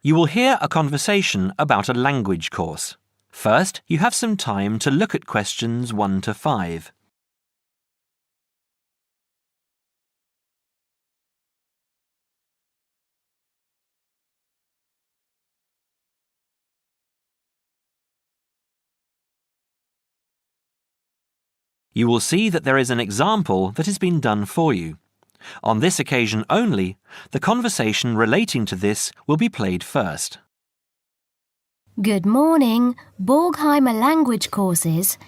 You will hear a conversation about a language course. First, you have some time to look at questions 1 to 5. You will see that there is an example that has been done for you. On this occasion only, the conversation relating to this will be played first. Good morning, Borgheimer Language Courses.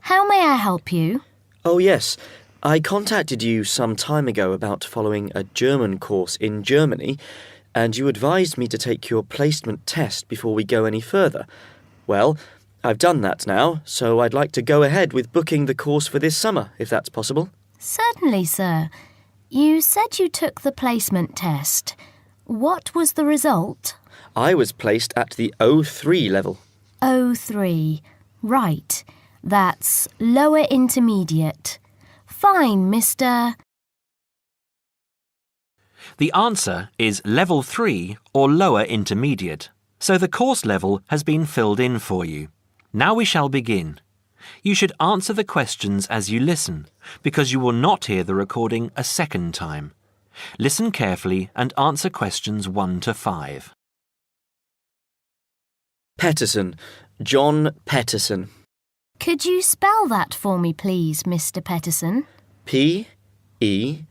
How may I help you? Oh yes, I contacted you some time ago about following a German course in Germany, and you advised me to take your placement test before we go any further. Well, I've done that now, so I'd like to go ahead with booking the course for this summer, if that's possible. Certainly, sir. You said you took the placement test. What was the result? I was placed at the O3 level. O3. Right. That's lower intermediate. Fine, Mr. The answer is Level 3 or Lower Intermediate, so the course level has been filled in for you. Now we shall begin. You should answer the questions as you listen, because you will not hear the recording a second time. Listen carefully and answer questions 1 to 5. Petterson. John Petterson. Could you spell that for me, please, Mr. Petterson? Petterson.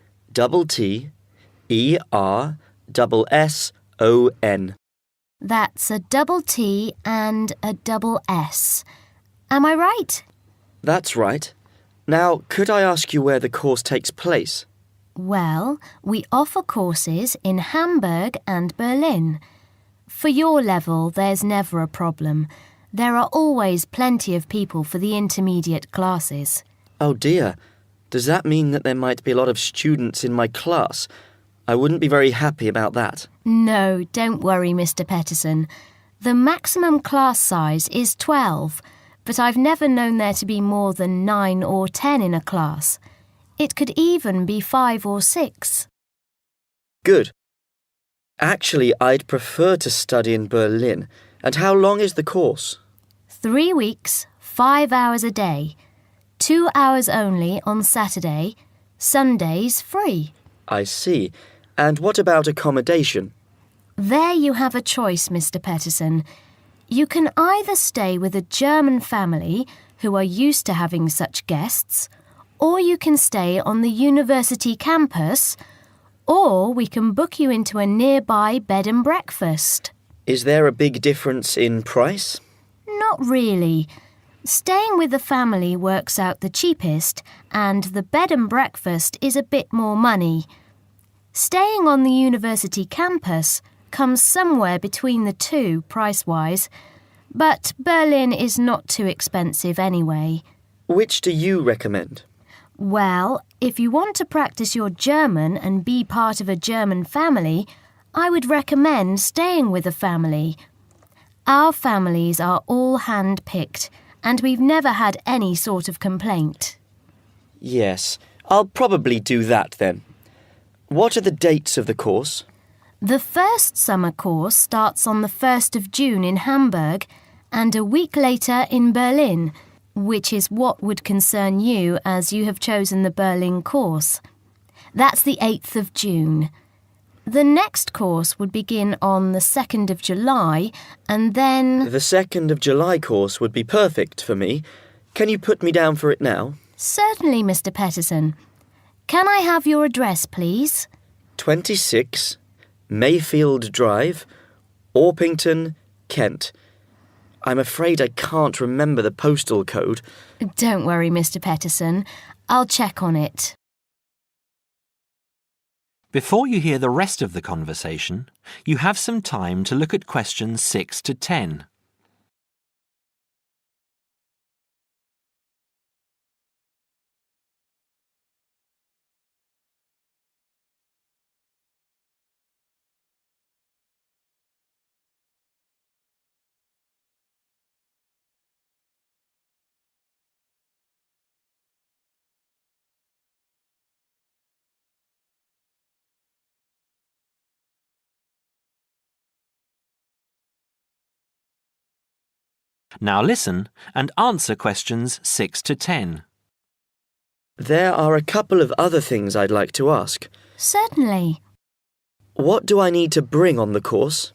That's a double T and a double S. Am I right? That's right. Now, could I ask you where the course takes place? Well, we offer courses in Hamburg and Berlin. For your level, there's never a problem. There are always plenty of people for the intermediate classes. Oh dear. Does that mean that there might be a lot of students in my class? I wouldn't be very happy about that. No, don't worry, Mr. Petterson. The maximum class size is 12, but I've never known there to be more than 9 or 10 in a class. It could even be 5 or 6. Good. Actually, I'd prefer to study in Berlin. And how long is the course? 3 weeks, 5 hours a day. 2 hours only on Saturday. Sundays free. I see. And what about accommodation? There you have a choice, Mr. Petterson. You can either stay with a German family who are used to having such guests, or you can stay on the university campus, or we can book you into a nearby bed and breakfast. Is there a big difference in price? Not really. Staying with the family works out the cheapest, and the bed and breakfast is a bit more money. Staying on the university campus comes somewhere between the two price-wise, but Berlin is not too expensive anyway. Which do you recommend? Well, if you want to practice your German and be part of a German family, I would recommend staying with a family. Our families are all hand-picked, and we've never had any sort of complaint. Yes, I'll probably do that then. What are the dates of the course? The first summer course starts on the 1st of June in Hamburg and a week later in Berlin, which is what would concern you as you have chosen the Berlin course. That's the 8th of June. The next course would begin on the 2nd of July and then... The 2nd of July course would be perfect for me. Can you put me down for it now? Certainly, Mr. Petterson. Can I have your address, please? 26 Mayfield Drive, Orpington, Kent. I'm afraid I can't remember the postal code. Don't worry, Mr. Petterson. I'll check on it. Before you hear the rest of the conversation, you have some time to look at questions 6 to 10. Now listen and answer questions 6 to 10. There are a couple of other things I'd like to ask. Certainly. What do I need to bring on the course?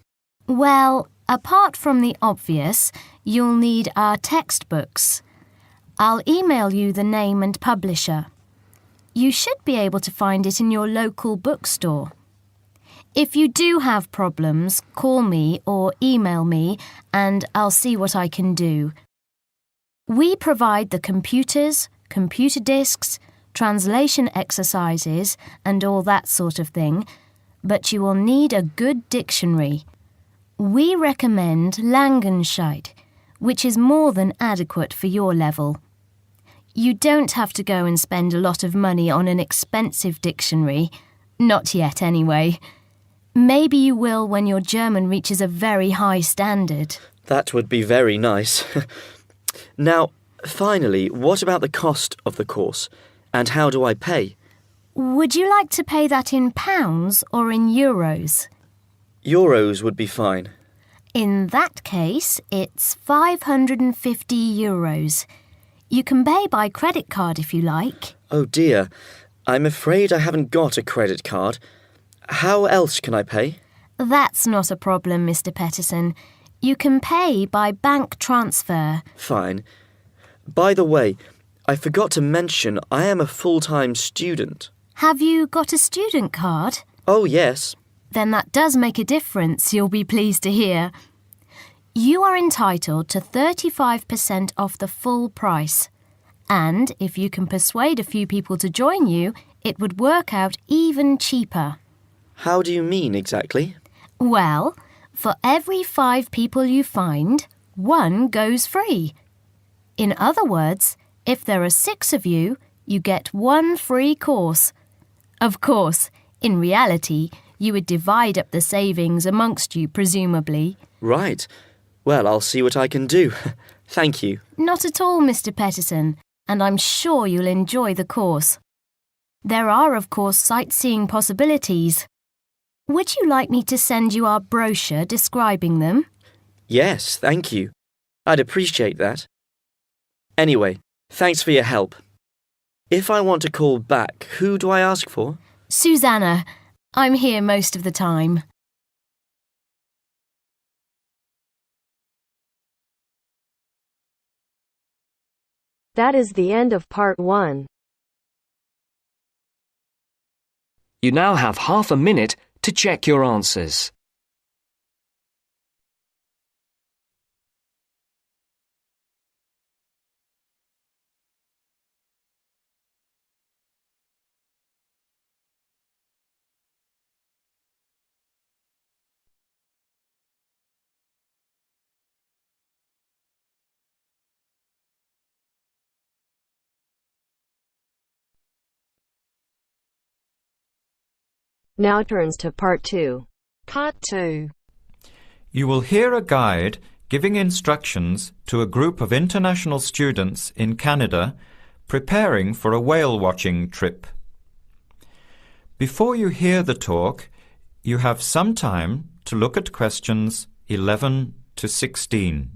Well, apart from the obvious, you'll need our textbooks. I'll email you the name and publisher. You should be able to find it in your local bookstore. If you do have problems, call me or email me and I'll see what I can do. We provide the computers, computer disks, translation exercises and all that sort of thing, but you will need a good dictionary. We recommend Langenscheidt, which is more than adequate for your level. You don't have to go and spend a lot of money on an expensive dictionary. Not yet, anyway. Maybe you will when your German reaches a very high standard. That would be very nice. Now, finally, what about the cost of the course? And how do I pay? Would you like to pay that in pounds or in euros? Euros would be fine. In that case, it's €550. You can pay by credit card if you like. Oh dear, I'm afraid I haven't got a credit card. How else can I pay? That's not a problem, Mr. Peterson. You can pay by bank transfer. Fine. By the way, I forgot to mention I am a full-time student. Have you got a student card? Oh, yes. Then that does make a difference, you'll be pleased to hear. You are entitled to 35% off the full price. And if you can persuade a few people to join you, it would work out even cheaper. How do you mean exactly? Well, for every 5 people you find, 1 goes free. In other words, if there are 6 of you, you get 1 free course. Of course, in reality, you would divide up the savings amongst you, presumably. Right. Well, I'll see what I can do. Thank you. Not at all, Mr. Peterson, and I'm sure you'll enjoy the course. There are, of course, sightseeing possibilities. Would you like me to send you our brochure describing them? Yes, thank you. I'd appreciate that. Anyway, thanks for your help. If I want to call back, who do I ask for? Susanna. I'm here most of the time. That is the end of part 1. You now have half a minute to check your answers. Now turns to part 2. Part 2. You will hear a guide giving instructions to a group of international students in Canada preparing for a whale watching trip. Before you hear the talk, you have some time to look at questions 11 to 16.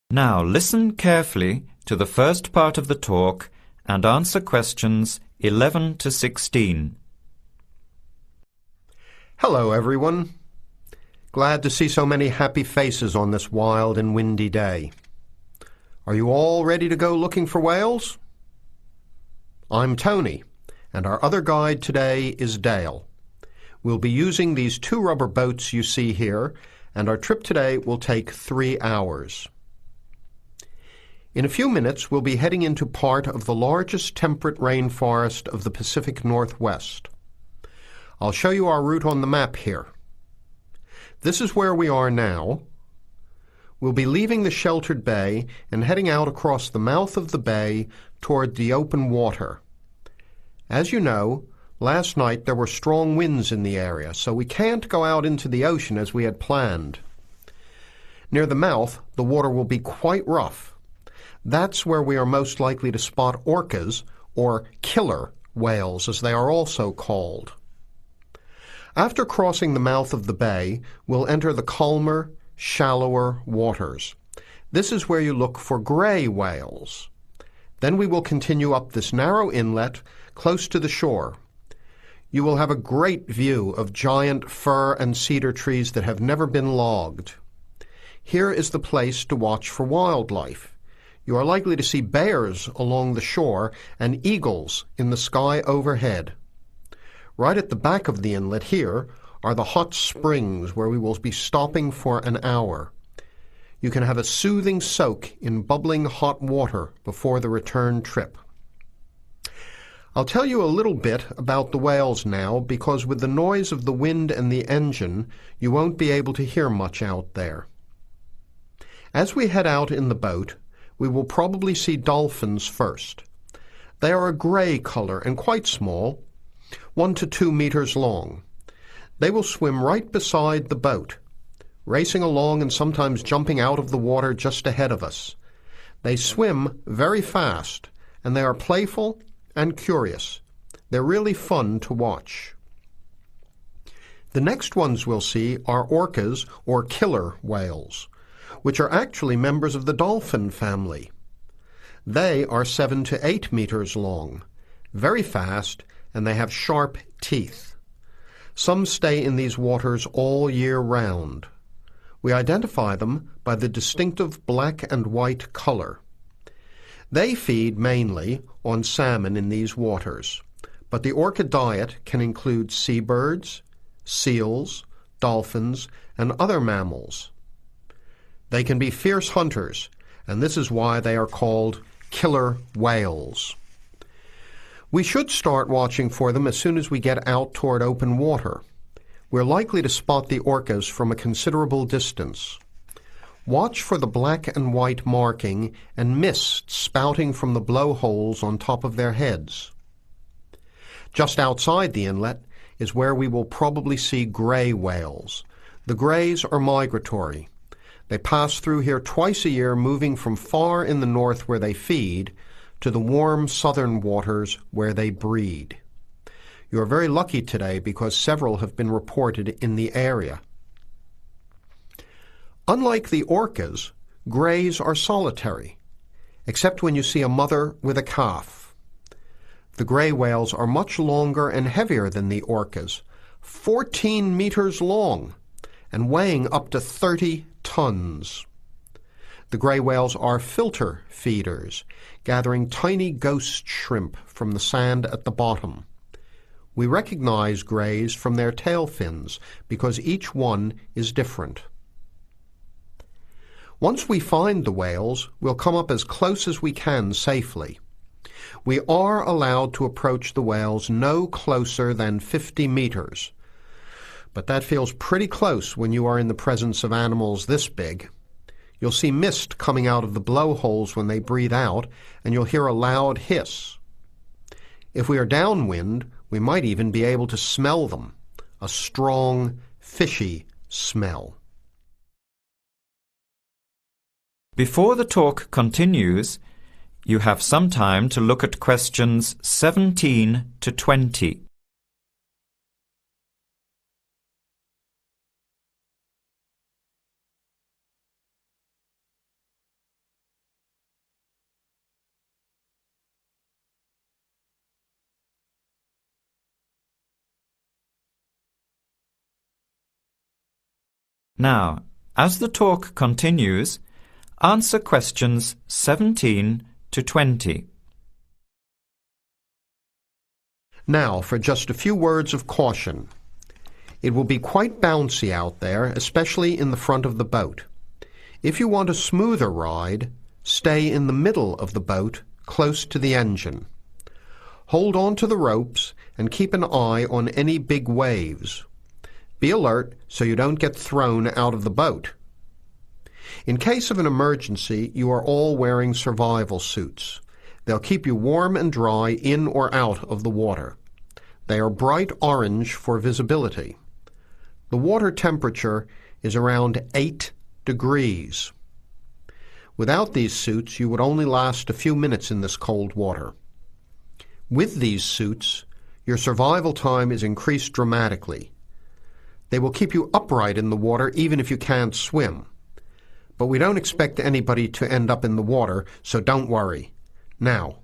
Now listen carefully to the first part of the talk and answer questions 11 to 16. Hello, everyone. Glad to see so many happy faces on this wild and windy day. Are you all ready to go looking for whales? I'm Tony, and our other guide today is Dale. We'll be using these 2 rubber boats you see here, and our trip today will take 3 hours. In a few minutes, we'll be heading into part of the largest temperate rainforest of the Pacific Northwest. I'll show you our route on the map here. This is where we are now. We'll be leaving the sheltered bay and heading out across the mouth of the bay toward the open water. As you know, Last night there were strong winds in the area, so we can't go out into the ocean as we had planned. Near the mouth, the water will be quite rough. That's where we are most likely to spot orcas, or killer whales, as they are also called. After crossing the mouth of the bay, we'll enter the calmer, shallower waters. This is where you look for gray whales. Then we will continue up this narrow inlet close to the shore. You will have a great view of giant fir and cedar trees that have never been logged. Here is the place to watch for wildlife. You are likely to see bears along the shore and eagles in the sky overhead. Right at the back of the inlet here are the hot springs where we will be stopping for an hour. You can have a soothing soak in bubbling hot water before the return trip. I'll tell you a little bit about the whales now, because with the noise of the wind and the engine, you won't be able to hear much out there. As we head out in the boat, we will probably see dolphins first. They are a gray color and quite small, 1 to 2 meters long. They will swim right beside the boat, racing along and sometimes jumping out of the water just ahead of us. They swim very fast, and they are playful and curious. They're really fun to watch. The next ones we'll see are orcas, or killer whales, which are actually members of the dolphin family. They are 7 to 8 meters long, very fast, and they have sharp teeth. Some stay in these waters all year round. We identify them by the distinctive black and white color. They feed mainly on salmon in these waters, but the orca diet can include seabirds, seals, dolphins, and other mammals. They can be fierce hunters, and this is why they are called killer whales. We should start watching for them as soon as we get out toward open water. We're likely to spot the orcas from a considerable distance. Watch for the black and white marking and mist spouting from the blowholes on top of their heads. Just outside the inlet is where we will probably see gray whales. The grays are migratory. They pass through here twice a year, moving from far in the north where they feed to the warm southern waters where they breed. You are very lucky today because several have been reported in the area. Unlike the orcas, grays are solitary, except when you see a mother with a calf. The gray whales are much longer and heavier than the orcas, 14 meters long, and weighing up to 30 tons. The gray whales are filter feeders, gathering tiny ghost shrimp from the sand at the bottom. We recognize grays from their tail fins because each one is different. Once we find the whales, we'll come up as close as we can safely. We are allowed to approach the whales no closer than 50 meters, but that feels pretty close when you are in the presence of animals this big. You'll see mist coming out of the blowholes when they breathe out, and you'll hear a loud hiss. If we are downwind, we might even be able to smell them, a strong, fishy smell. Before the talk continues, you have some time to look at questions 17 to 20. Now, as the talk continues, answer questions 17 to 20. Now, for just a few words of caution. It will be quite bouncy out there, especially in the front of the boat. If you want a smoother ride, stay in the middle of the boat, close to the engine. Hold on to the ropes and keep an eye on any big waves. Be alert so you don't get thrown out of the boat. In case of an emergency, you are all wearing survival suits. They'll keep you warm and dry in or out of the water. They are bright orange for visibility. The water temperature is around 8 degrees. Without these suits, you would only last a few minutes in this cold water. With these suits, your survival time is increased dramatically. They will keep you upright in the water even if you can't swim. But we don't expect anybody to end up in the water, so don't worry. Now,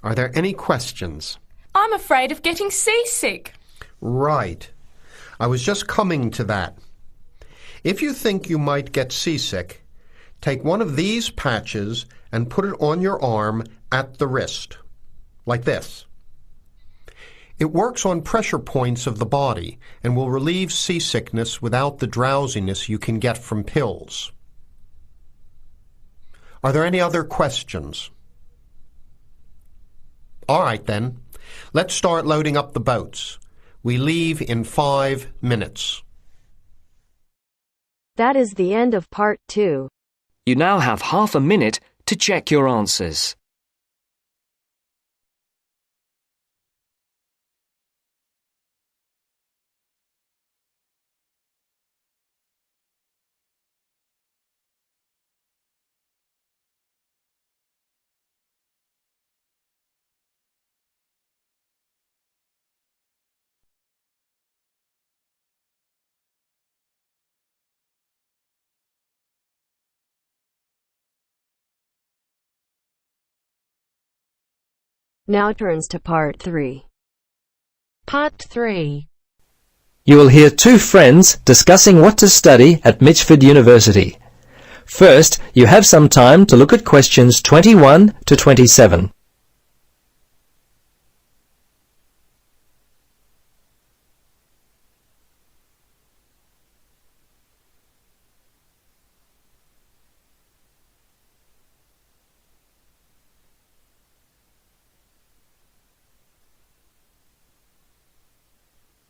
are there any questions? I'm afraid of getting seasick. Right. I was just coming to that. If you think you might get seasick, take one of these patches and put it on your arm at the wrist, like this. It works on pressure points of the body and will relieve seasickness without the drowsiness you can get from pills. Are there any other questions? All right then, let's start loading up the boats. We leave in 5 minutes. That is the end of part 2. You now have half a minute to check your answers. Now turns to part 3. Part 3. You will hear two friends discussing what to study at Mitchford University. First, you have some time to look at questions 21 to 27.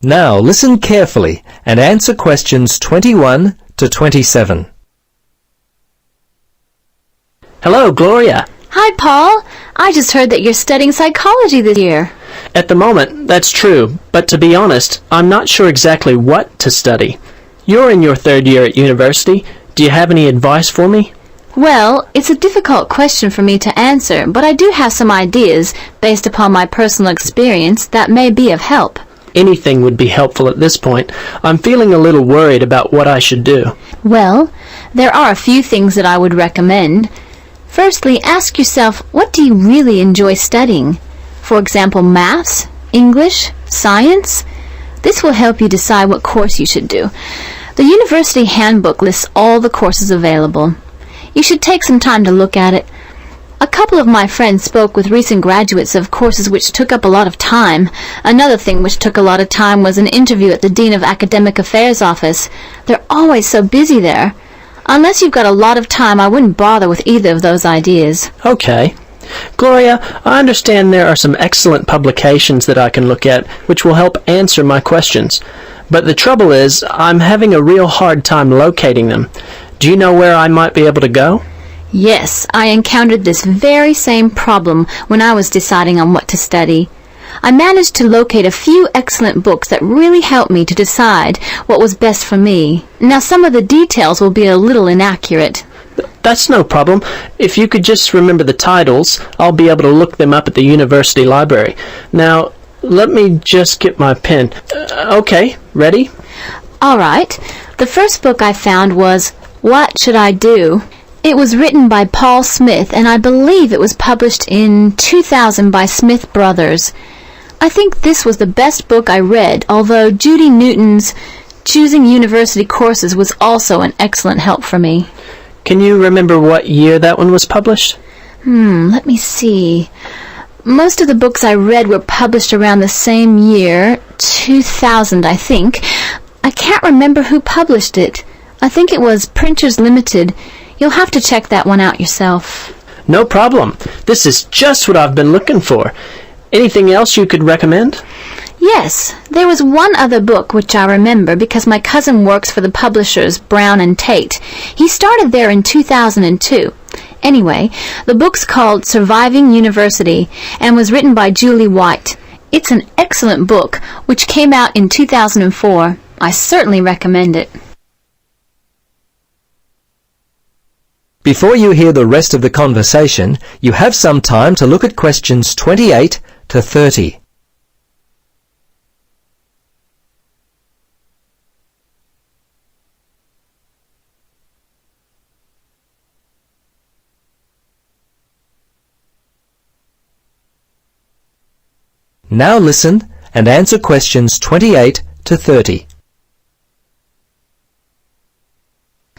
Now listen carefully and answer questions 21 to 27. Hello, Gloria. Hi, Paul. I just heard that you're studying psychology this year. At the moment, that's true, but to be honest, I'm not sure exactly what to study. You're in your 3rd year at university. Do you have any advice for me? Well, it's a difficult question for me to answer, but I do have some ideas based upon my personal experience that may be of help. Anything would be helpful at this point. I'm feeling a little worried about what I should do. Well, there are a few things that I would recommend. Firstly, ask yourself, what do you really enjoy studying? For example, maths, English, science? This will help you decide what course you should do. The university handbook lists all the courses available. You should take some time to look at it. A couple of my friends spoke with recent graduates of courses which took up a lot of time. Another thing which took a lot of time was an interview at the Dean of Academic Affairs office. They're always so busy there. Unless you've got a lot of time, I wouldn't bother with either of those ideas. Okay. Gloria, I understand there are some excellent publications that I can look at which will help answer my questions. But the trouble is, I'm having a real hard time locating them. Do you know where I might be able to go? Yes, I encountered this very same problem when I was deciding on what to study. I managed to locate a few excellent books that really helped me to decide what was best for me. Now, some of the details will be a little inaccurate. That's no problem. If you could just remember the titles, I'll be able to look them up at the university library. Now, let me just get my pen. Okay, ready? All right. The first book I found was What Should I Do? It was written by Paul Smith, and I believe it was published in 2000 by Smith Brothers. I think this was the best book I read, although Judy Newton's Choosing University Courses was also an excellent help for me. Can you remember what year that one was published? Let me see. Most of the books I read were published around the same year, 2000, I think. I can't remember who published it. I think it was Printers Limited. You'll have to check that one out yourself. No problem. This is just what I've been looking for. Anything else you could recommend? Yes, there was one other book which I remember because my cousin works for the publishers Brown and Tate. He started there in 2002. Anyway, the book's called Surviving University and was written by Julie White. It's an excellent book, which came out in 2004. I certainly recommend it. Before you hear the rest of the conversation, you have some time to look at questions 28 to 30. Now listen and answer questions 28 to 30.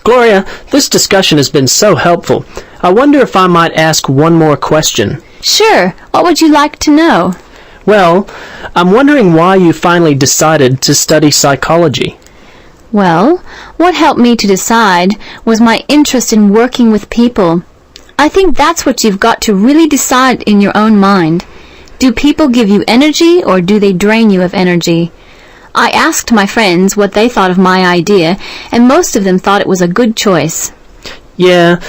Gloria, this discussion has been so helpful. I wonder if I might ask one more question. Sure. What would you like to know? Well, I'm wondering why you finally decided to study psychology. Well, what helped me to decide was my interest in working with people. I think that's what you've got to really decide in your own mind. Do people give you energy or do they drain you of energy? I asked my friends what they thought of my idea, and most of them thought it was a good choice. Yeah,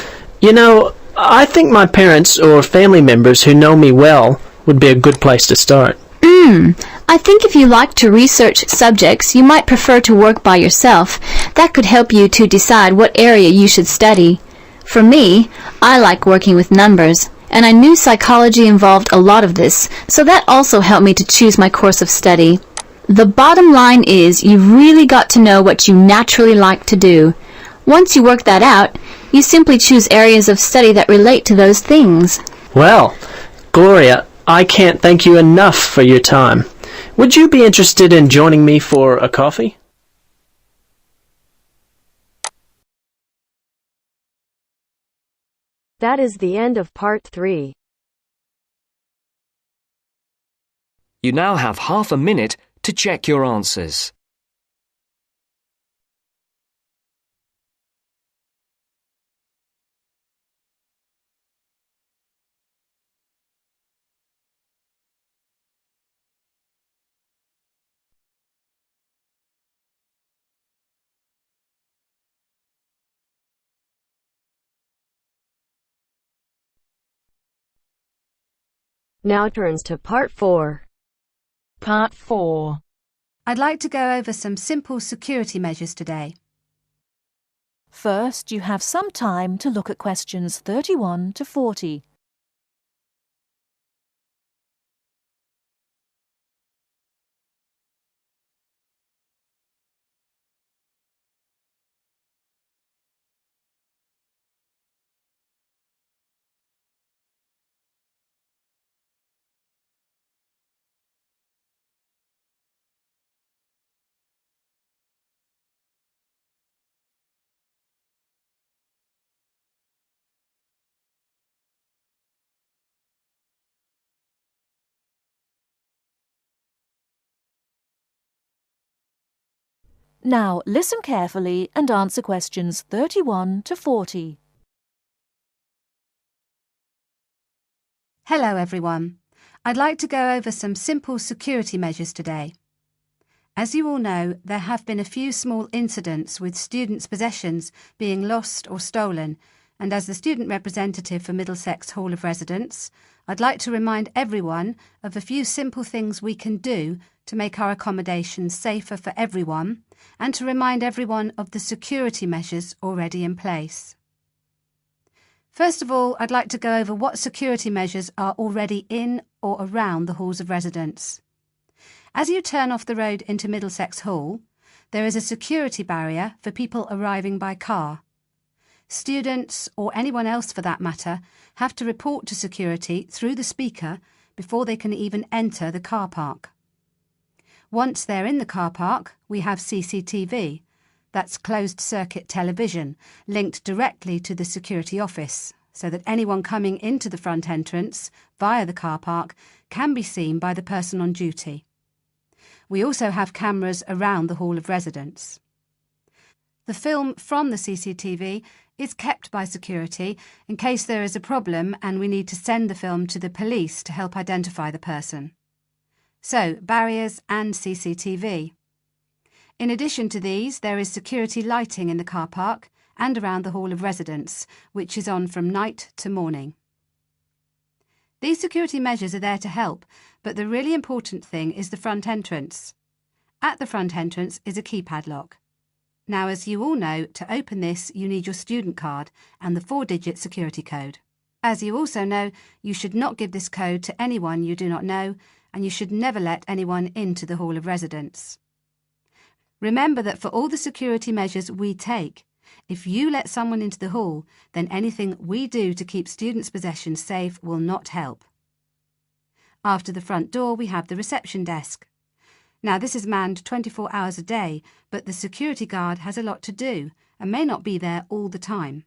I think my parents or family members who know me well would be a good place to start. I think if you like to research subjects, you might prefer to work by yourself. That could help you to decide what area you should study. For me, I like working with numbers, and I knew psychology involved a lot of this, so that also helped me to choose my course of study. The bottom line is you've really got to know what you naturally like to do. Once you work that out, you simply choose areas of study that relate to those things. Well, Gloria, I can't thank you enough for your time. Would you be interested in joining me for a coffee? That is the end of part 3. You now have half a minute to check your answers. Now turns to part 4. Part 4. I'd like to go over some simple security measures today. First, you have some time to look at questions 31 to 40. Now, listen carefully and answer questions 31 to 40. Hello everyone. I'd like to go over some simple security measures today. As you all know, there have been a few small incidents with students' possessions being lost or stolen, and as the student representative for Middlesex Hall of Residence, I'd like to remind everyone of a few simple things we can do to make our accommodations safer for everyone, and to remind everyone of the security measures already in place. First of all, I'd like to go over what security measures are already in or around the halls of residence. As you turn off the road into Middlesex Hall, there is a security barrier for people arriving by car. Students, or anyone else for that matter, have to report to security through the speaker before they can even enter the car park. Once they're in the car park, we have CCTV, that's closed-circuit television, linked directly to the security office, so that anyone coming into the front entrance via the car park can be seen by the person on duty. We also have cameras around the Hall of Residence. The film from the CCTV is kept by security in case there is a problem and we need to send the film to the police to help identify the person. So, barriers and CCTV. In addition to these, there is security lighting in the car park and around the Hall of Residence, which is on from night to morning. These security measures are there to help, but the really important thing is the front entrance. At the front entrance is a keypad lock. Now, as you all know, to open this you need your student card and the 4-digit security code. As you also know, you should not give this code to anyone you do not know, and you should never let anyone into the Hall of Residence. Remember that for all the security measures we take, if you let someone into the hall, then anything we do to keep students' possessions safe will not help. After the front door, we have the reception desk. Now, this is manned 24 hours a day, but the security guard has a lot to do and may not be there all the time.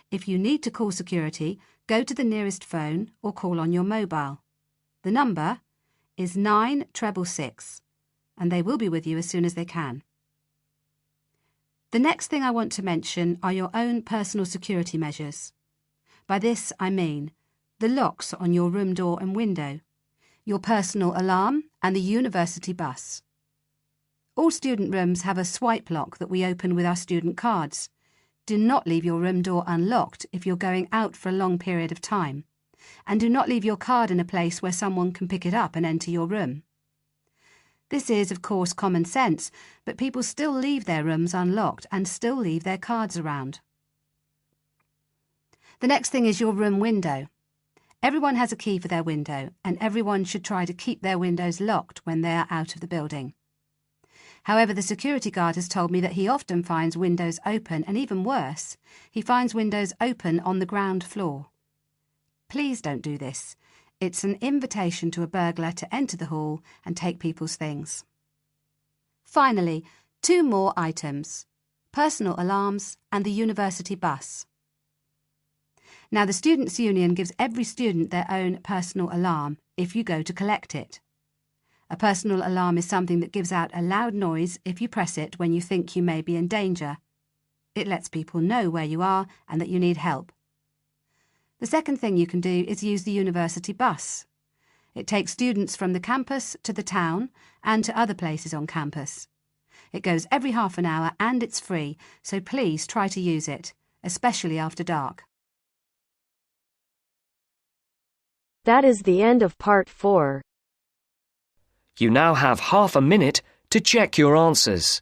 If you need to call security, go to the nearest phone or call on your mobile. The number is 9666, and they will be with you as soon as they can. The next thing I want to mention are your own personal security measures. By this I mean the locks on your room door and window, your personal alarm and the university bus. All student rooms have a swipe lock that we open with our student cards. Do not leave your room door unlocked if you're going out for a long period of time, and do not leave your card in a place where someone can pick it up and enter your room. This is, of course, common sense, but people still leave their rooms unlocked and still leave their cards around. The next thing is your room window. Everyone has a key for their window, and everyone should try to keep their windows locked when they are out of the building. However, the security guard has told me that he often finds windows open, and even worse, he finds windows open on the ground floor. Please don't do this. It's an invitation to a burglar to enter the hall and take people's things. Finally, 2 more items: personal alarms and the university bus. Now, the Students' Union gives every student their own personal alarm if you go to collect it. A personal alarm is something that gives out a loud noise if you press it when you think you may be in danger. It lets people know where you are and that you need help. The second thing you can do is use the university bus. It takes students from the campus to the town and to other places on campus. It goes every half an hour and it's free, so please try to use it, especially after dark. That is the end of part 4. You now have half a minute to check your answers.